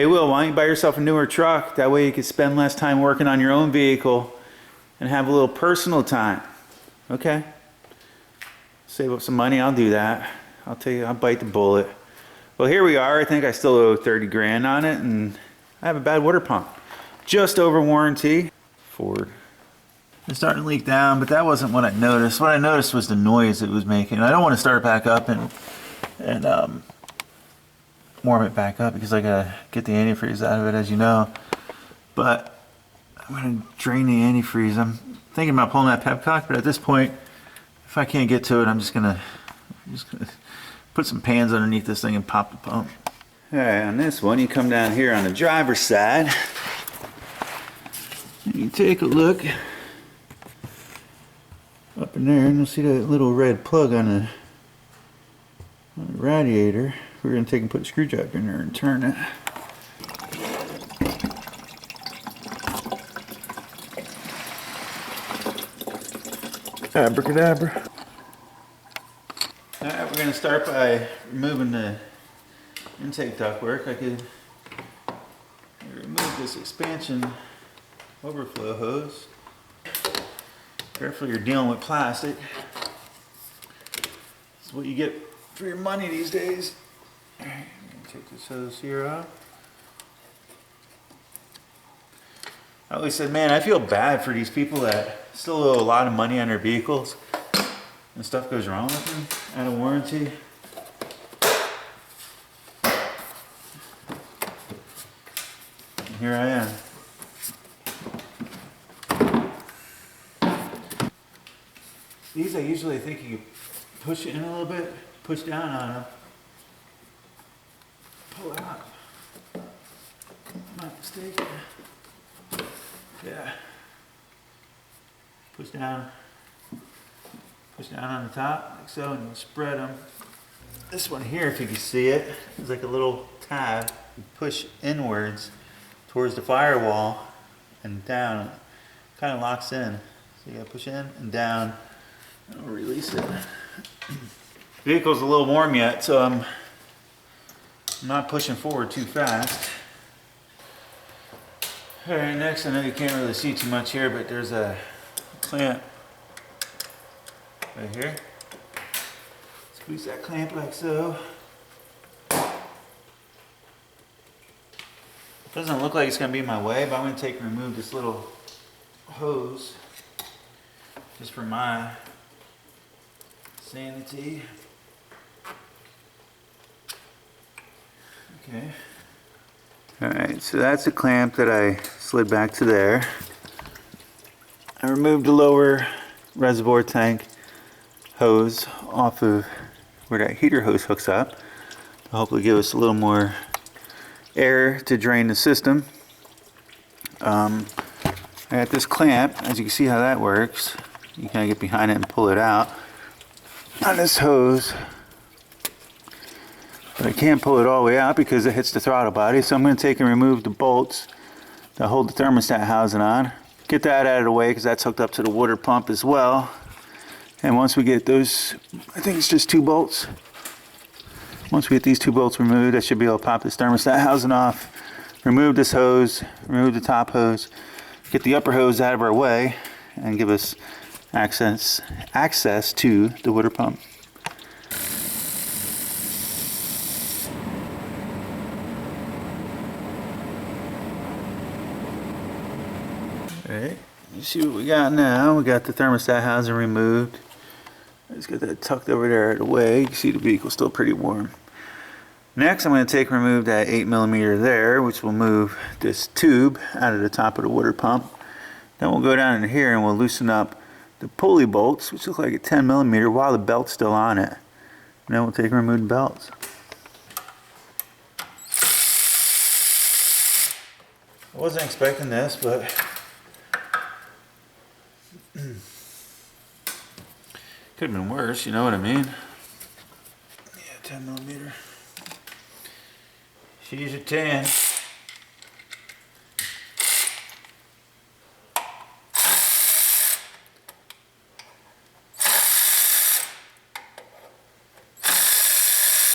Hey Will, why don't you buy yourself a newer truck? That way you can spend less time working on your own vehicle and have a little personal time. Okay? Save up some money, I'll do that. I'll tell you, I'll bite the bullet. Well, here we are. I think I still owe 30 grand on it, and I have a bad water pump. Just over warranty. Ford. It's starting to leak down, but that wasn't what I noticed. What I noticed was the noise it was making. I don't want to start it back up and warm it back up because I gotta get the antifreeze out of it, as you know. But I'm gonna drain the antifreeze. I'm thinking about pulling that pepcock, but at this point, if I can't get to it, I'm just gonna put some pans underneath this thing and pop the pump. Alright, on this one, you come down here on the driver's side, and you take a look up in there, and you'll see that little red plug on the radiator. We're going to take and put a screwdriver in there and turn it. Abracadabra. Alright, we're going to start by removing the intake ductwork. I could remove this expansion overflow hose. Careful, you're dealing with plastic. That's what you get for your money these days. Alright, I'm going to take this hose here off. I always said, man, I feel bad for these people that still owe a lot of money on their vehicles and stuff goes wrong with them out of warranty. And here I am. These I usually think you push it in a little bit, push down on them, pull out. I'm not mistaken. Yeah. Push down on the top like so, and you spread them. This one here, if you can see it, is like a little tab. You push inwards towards the firewall and down. It kind of locks in. So you gotta push in and down. I'll release it. Vehicle's a little warm yet, so I'm not pushing forward too fast. Alright, next, I know you can't really see too much here, but there's a clamp right here. Squeeze that clamp like so. Doesn't look like it's going to be in my way, but I'm going to take and remove this little hose just for my sanity. Okay. Alright, so that's a clamp that I slid back to there. I removed the lower reservoir tank hose off of where that heater hose hooks up to hopefully give us a little more air to drain the system. I got this clamp, as you can see how that works. You kind of get behind it and pull it out on this hose. But I can't pull it all the way out because it hits the throttle body, so I'm going to take and remove the bolts that hold the thermostat housing on. Get that out of the way because that's hooked up to the water pump as well. And once we get those, I think it's just 2 bolts. Once we get these 2 bolts removed, I should be able to pop this thermostat housing off, remove this hose, remove the top hose, get the upper hose out of our way, and give us access to the water pump. Alright, you see what we got now. We got the thermostat housing removed. Let's get that tucked over there out of the way. You can see the vehicle's still pretty warm. Next, I'm going to take and remove that 8mm there, which will move this tube out of the top of the water pump. Then we'll go down in here and we'll loosen up the pulley bolts, which look like a 10mm, while the belt's still on it. And then we'll take and remove the belts. I wasn't expecting this, but could have been worse, you know what I mean? Yeah, 10mm. She's a 10.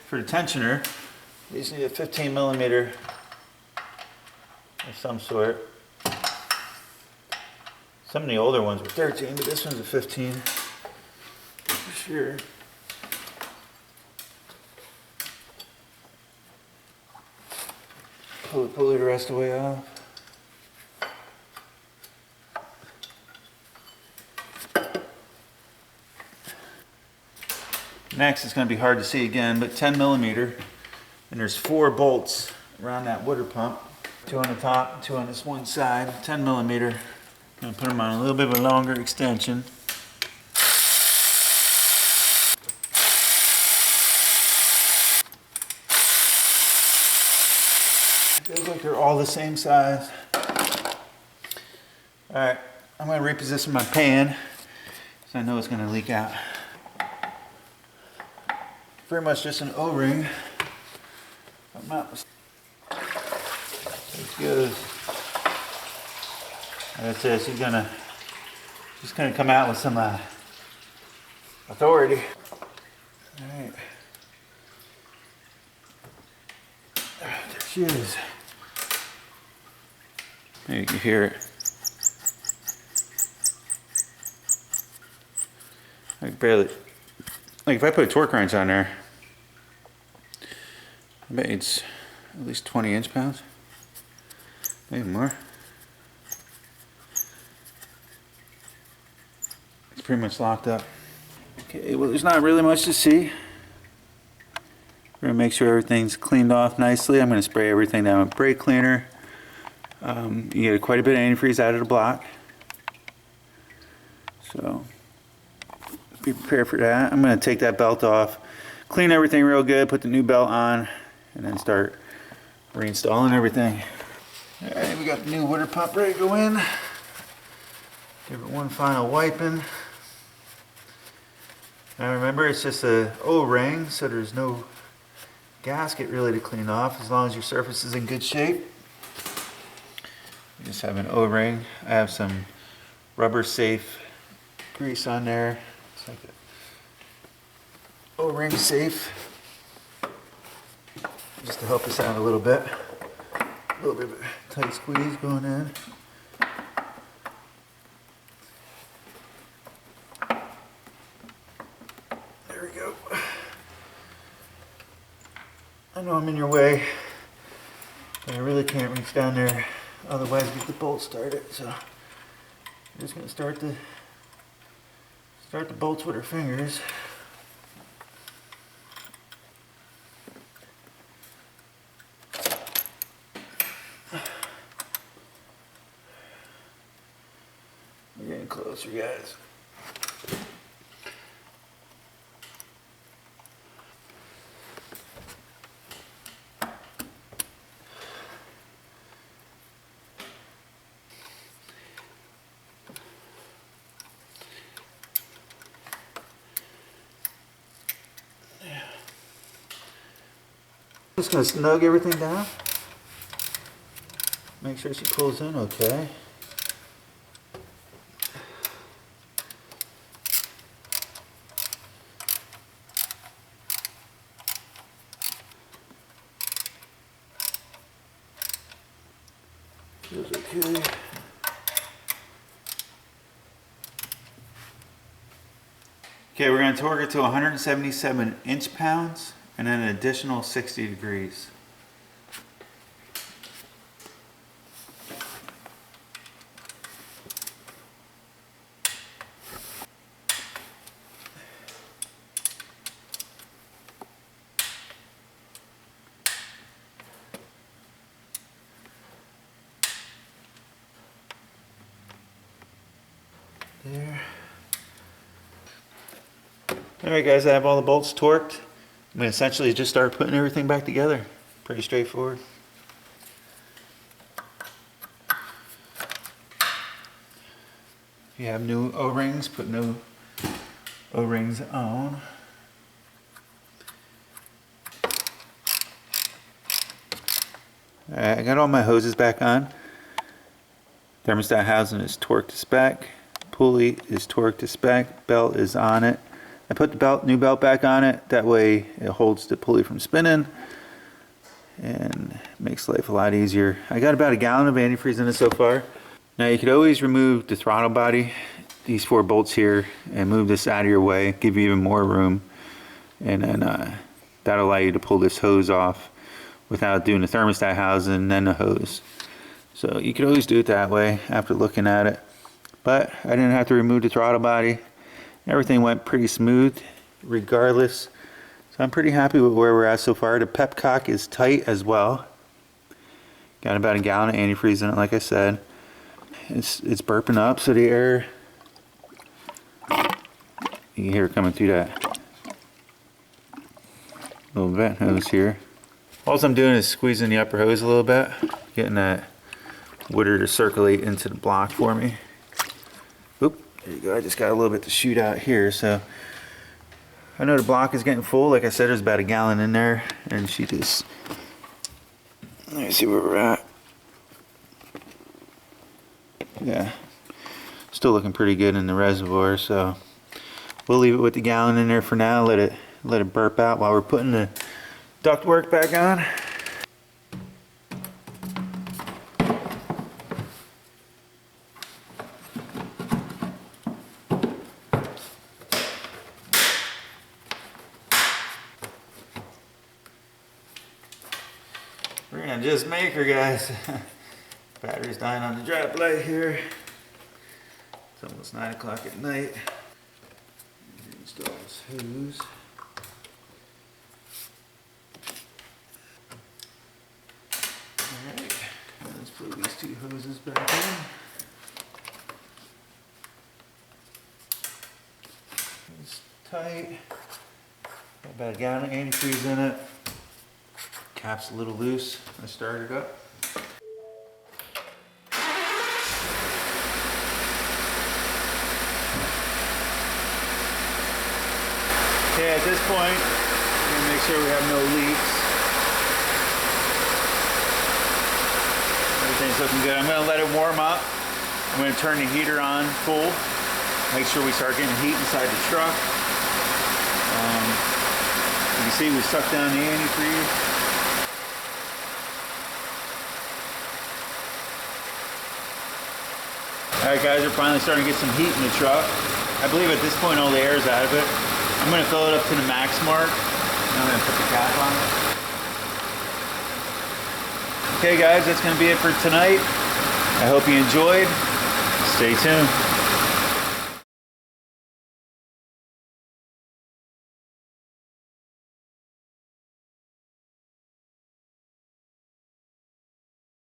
For the tensioner, you just need a 15mm of some sort. Some of the older ones were 13, but this one's a 15 for sure. Pull it the rest of the way off. Next, it's going to be hard to see again, but 10 millimeter, and there's 4 bolts around that water pump. 2 on the top, 2 on this one side, 10 millimeter. I'm going to put them on a little bit of a longer extension. Feels like they're all the same size. Alright, I'm going to reposition my pan, because I know it's going to leak out. Pretty much just an O-ring. That's good. That's it. She's gonna come out with some authority. All right. There she is. Maybe you can hear it. Like barely. Like if I put a torque wrench on there, I bet it's at least 20 inch-pounds, maybe more. It's pretty much locked up. Okay, well there's not really much to see. We're gonna make sure everything's cleaned off nicely. I'm gonna spray everything down with brake cleaner. You get quite a bit of antifreeze out of the block. So be prepared for that. I'm going to take that belt off, clean everything real good, put the new belt on, and then start reinstalling everything. Alright, we got the new water pump ready to go in. Give it one final wiping. Now remember, it's just a O-ring, so there's no gasket really to clean off as long as your surface is in good shape. You just have an O-ring. I have some rubber safe grease on there. It's like a O-ring safe, just to help us out a little bit. A little bit of a tight squeeze going in. There we go. I know I'm in your way, but I really can't reach down there, otherwise get the bolt started. So I'm just going to start the bolts with our fingers. We're getting closer, guys. Just going to snug everything down. Make sure she pulls in okay. Feels okay. Okay, we're going to torque it to 177 inch-pounds. And then an additional 60 degrees. There. Alright guys, I have all the bolts torqued. I'm going to essentially just start putting everything back together. Pretty straightforward. If you have new O-rings, put new O-rings on. Alright, I got all my hoses back on. Thermostat housing is torqued to spec. Pulley is torqued to spec. Belt is on it. I put the new belt back on it. That way it holds the pulley from spinning. and makes life a lot easier. I got about a gallon of antifreeze in it so far. Now you could always remove the throttle body, these 4 bolts here, and move this out of your way, give you even more room, and then that'll allow you to pull this hose off without doing the thermostat housing and then the hose. So you could always do it that way after looking at it. But I didn't have to remove the throttle body. Everything went pretty smooth regardless. So I'm pretty happy with where we're at so far. The pepcock is tight as well. Got about a gallon of antifreeze in it, like I said. It's burping up, so the air, you can hear it coming through that little vent hose here. All I'm doing is squeezing the upper hose a little bit, getting that water to circulate into the block for me. Oop, there you go. I just got a little bit to shoot out here, so I know the block is getting full. Like I said, there's about a gallon in there, and she just, let me see where we're at. Yeah, still looking pretty good in the reservoir, so we'll leave it with the gallon in there for now. Let it burp out while we're putting the ductwork back on. We're gonna just make her, guys. Battery's dying on the drop light here. It's almost 9 o'clock at night. Install this hose. Alright, let's put these 2 hoses back in. It's tight. Got about a gallon of antifreeze in it. Cap's a little loose. I started up. Okay, at this point, we're gonna make sure we have no leaks. Everything's looking good. I'm gonna let it warm up. I'm gonna turn the heater on full. Make sure we start getting heat inside the truck. You can see we sucked down the antifreeze. Alright guys, we're finally starting to get some heat in the truck. I believe at this point all the air is out of it. I'm going to fill it up to the max mark, and I'm going to put the cap on it. Okay guys, that's going to be it for tonight. I hope you enjoyed. Stay tuned.